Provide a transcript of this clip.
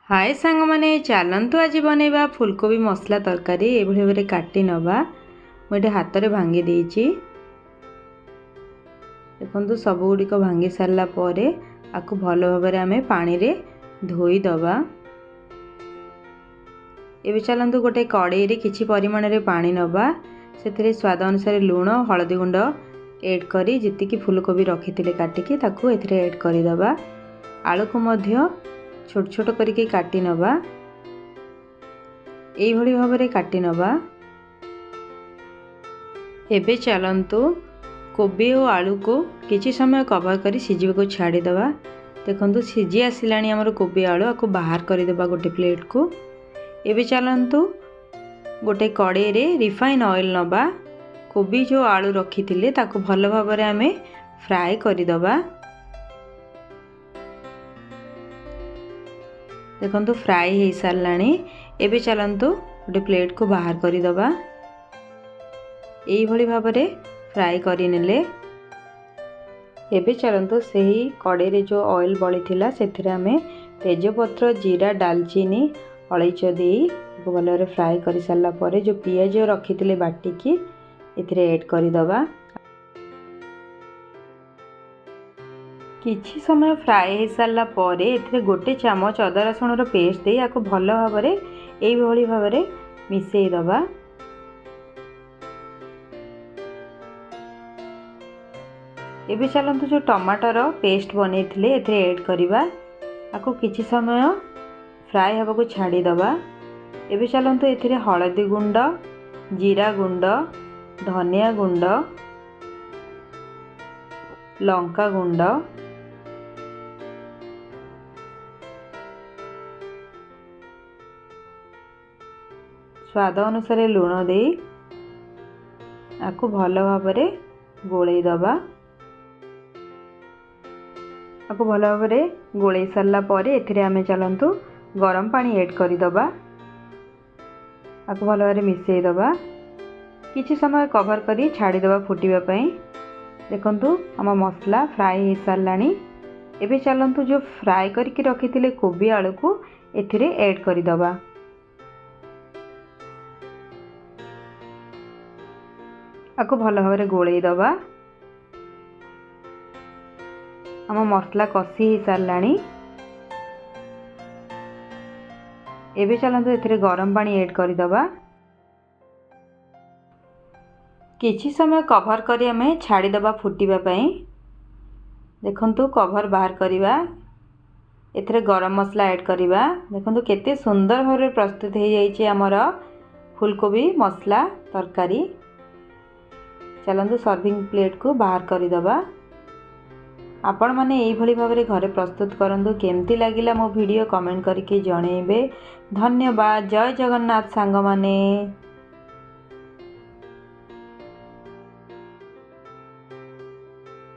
हाय सांग माने चलतु आज बनैबा फुलकोबी मसला तरकारी ये भाव काटी नवा मुझे हाथ में भांगी देछि। देखो सबुगुड़िक भांगी सारा पर आपको भल भाव आम पानी रे धोई दबा। ये चलतु गोटे कड़ाई रे किछि परिमाण रे पानी नवा से स्वाद अनुसार लुण हलदी गुंड ऐड करी जितिकी फुलकोबी रखी काटिकी ताकू एथिरे ऐड करदबा। आलू को मध्य छोट छोट करके काटी नवा एभली भाव में काटी नवा। एबे चलंतु कोबी और आलू को किछि समय कवर करी सिझिबा को छाड़ी दवा। देखंतु सिझी आसिलानी हमर कोबी आलू आपको बाहर कर देबा गोटे प्लेट को। एबे चलंतु गोटे कड़ाई रे रिफाइन ऑयल नवा कोबी जो आलू रखी थिले ताको भल भाव में आमे फ्राई कर दबा। देखंतु फ्राई हो साराणी। एबे चलंतु गोटे प्लेट को बाहर कर दबा। एई भली भाव में फ्राई करि नेले। एबे चलंतु सही कड़ाई रे जो ऑयल बली थिला सेथिरे आमे तेजपत्र जीरा डालचीनी अलैच देई भल भाव फ्राई कर सारा पर जो पियाज रखी थिले बाटिकी एथिरे ऐड कर दबा। किछि समय फ्राए हो सारा पर एथिरे गोटे चामच अदा रसुण पेस्ट दे आपको भल भाव में भाव में मिसई दबा। एबे चलंतु जो टमाटर पेस्ट बनै थिले एथिरे ऐड करिबा आपको किछि समय फ्राए हबा को छाड़ी दबा। एबे चलंतु एथिरे हलदी गुंड जीरा गुंड धनिया गुंड लंका गुंड स्वाद अनुसार लुण दे आपको भल भाव में गोलई दबा। आपको भल भाव में गोलई सारा पर एथिरे आमे चलंतु गरम पानी ऐड कर दबा। आपको भल भाव में मिसई दबा। किछि समय कवर करी छाड़ी दबा फुटिबा पई। देखंतु हम मसला फ्राई हो साराणी। एबे चलंतु जो फ्राई करके रखी कोबी आलू को एथिरे ऐड कर दबा। आपको भल भाव में गोलई दबा। हम मसला कषी हो साराणी। एबे चलंतु एथिरे गरम पानी ऐड कर दबा। किछि समय कवर करी हमें छाड़ी दबा फुटिबा पई। देखंतु कवर बाहर करिबा एथिरे गरम मसला ऐड करिबा। देखंतु केते सुंदर भाव में प्रस्तुत हो जाइए हमर फुलकोबी मसला तरकारी। चलंतु सर्विंग प्लेट को बाहर कर दबा। आपण माने एई भली भाव में घरे प्रस्तुत करंतु। केमती लागिला मो वीडियो कमेंट करके जणेबे। धन्यवाद। जय जगन्नाथ सांग माने।